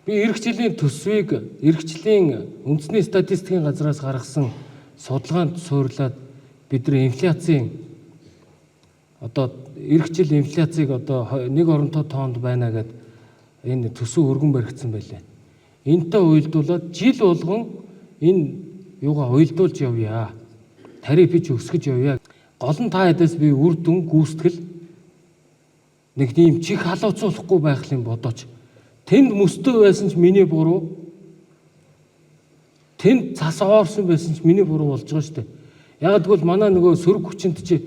Би эх жилийн төсвийг эх жилийн үндэсний статистикийн газраас гаргасан судалгаанд суурлаад бидний инфляцийн одоо эх жил инфляцийг одоо нэг оронтой тоонд байна гэд энэ төсөв өргөн баригдсан байлаа. Энтэй уялдуулаад жил болгон энэ юугаа уялдуулж явъя. Тарифыг өсгөж явъя. Гол нь та хэдээс би үр дүн гүйцэтгэл нэг тийм чих халууцуулахгүй байх юм бодооч. Тэнд мөстөө байсан ч миний буруу. Тэнд цас оорсон байсан ч миний буруу болж байгаа шүү дээ. Яг тэгвэл манай нөгөө сөрөг хүчинд чи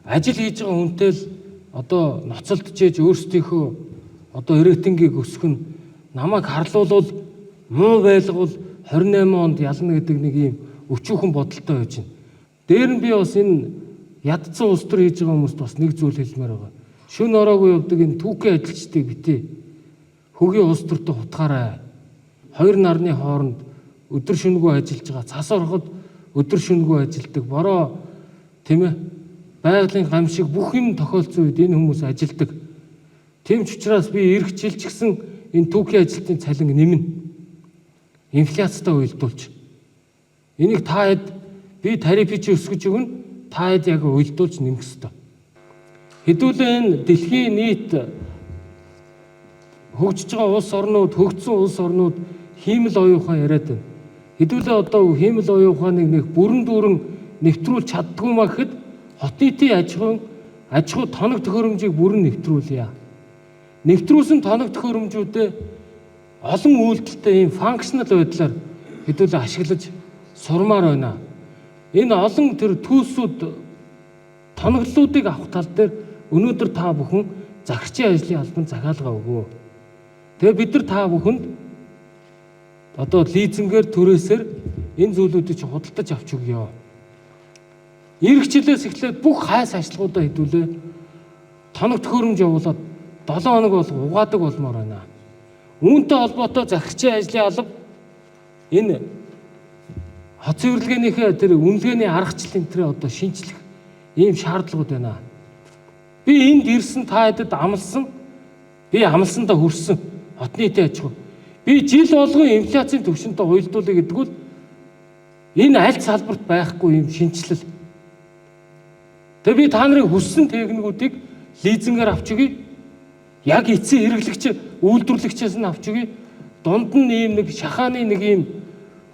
ажил хийж байгаа хүнтэй л одоо ноцолдчихэж өөрсдийнхөө одоо рейтингийг өсгөх нь намайг харлуулвал муу байлгавал 28 онд ялна гэдэг нэг юм өчүүхэн бодолтой байж байна. Дээр нь би бас энэ ядцсан улс төр хийж байгаа хүмүүст бас нэг зүйл хэлмээр байгаа. Шүн ороогүй явдаг энэ түүхийн ажилчдыг битээ хөгийн улс төртөө хутгаарай. Хоёр нарны хооронд өдөр шөнөгүй ажиллаж байгаа. Цас ороход өдөр шөнөгүй ажилдаг. Бороо тийм ээ байгалийн гам шиг бүх юм тохиолдсон үед энэ хүмүүс ажилдаг. Тийм ч учраас би эх жил ч гэсэн энэ түүхийн ажилтны цалин нэмнэ. Инфляцтай уялдуулж. Энийг та хэд би тарифыг өсгөж өгнө. Та хэд яг уялдуулж нэмэх ёстой. Хэдүүлээ энэ дэлхийн нийт хөгжиж байгаа улс орнууд, хөгжсөн улс орнууд хиймэл оюун ухаан яриад байна. Хэдүүлээ одоо хиймэл оюун ухааныг нэг бүрэн дүүрэн нэвтрүүлж чаддгүй маа гэхэд хот нийтийн аж ахуй тоног төхөөрөмжийг бүрэн нэвтрүүлье. Нэвтрүүлсэн тоног төхөөрөмжүүдээ олон үйлдэлтэй ийм функционал байдлаар хэдүүлээ ашиглаж сурмаар байна. Энэ олон тэр түүсүүд тоноглолуудыг авах тал дээр өнөөдөр та бүхэн захирчийн ажлын албанд захиалга өгөө. Тэгээ бид нар та бүхэнд одоо лизингээр түрээсээр энэ зүйлүүдийг худалдаж авч өгье. Эх жилээс эхлээд бүх хайс ажлуудаа хэдүүлээ тоног төхөөрөмж явуулаад 7 хоног бол угаадаг болмоор байна. Үүнтэй холбоотой захирчийн ажлын алба энэ хот цэвэрлэгээнийхээ тэр үнэлгээний аргачлалын тэр одоо шинжлэх ийм шаардлагууд байна. Би энд ирсэн та хэдэд амлсан. Би амлсандаа хүрсэн. Хот нийтийн аж ахуй. Би жил болгон инфляцийн түвшинтэй уялдуулъя гэдэг бол энэ аль салбарт байхгүй юм шинжилэл. Тэгээ би та нарын хүссэн техникүүдийг лизингээр авч өгье. Яг эцсийн хэрэглэгч үйлдвэрлэгчээс нь авч өгье. Дунд нь ийм нэг шахааны нэг ийм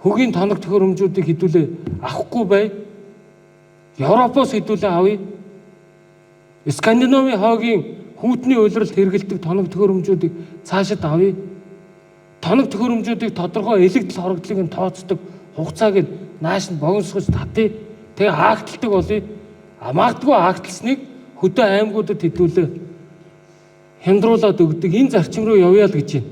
хөгийн тоног төхөөрөмжүүдийг хэдүүлээ авахгүй бай. Европоос хэдүүлээ авъя. Скандинавын хоогийн хүүтний улиралд хэрэгэлдэг тоног төхөөрөмжүүдийг цаашид авъя. Тоног төхөөрөмжүүдийг тодорхой элэгдэл хорогдлыг нь тооцдог хугацааг нь нааш нь богиносгож татъя. Тэгээ хаагдталдаг болъё. Магадгүй хаагдталсныг хөдөө аймагуудад хэдүүлээ хямдруулаад өгдөг энэ зарчим руу явъя л гэж байна.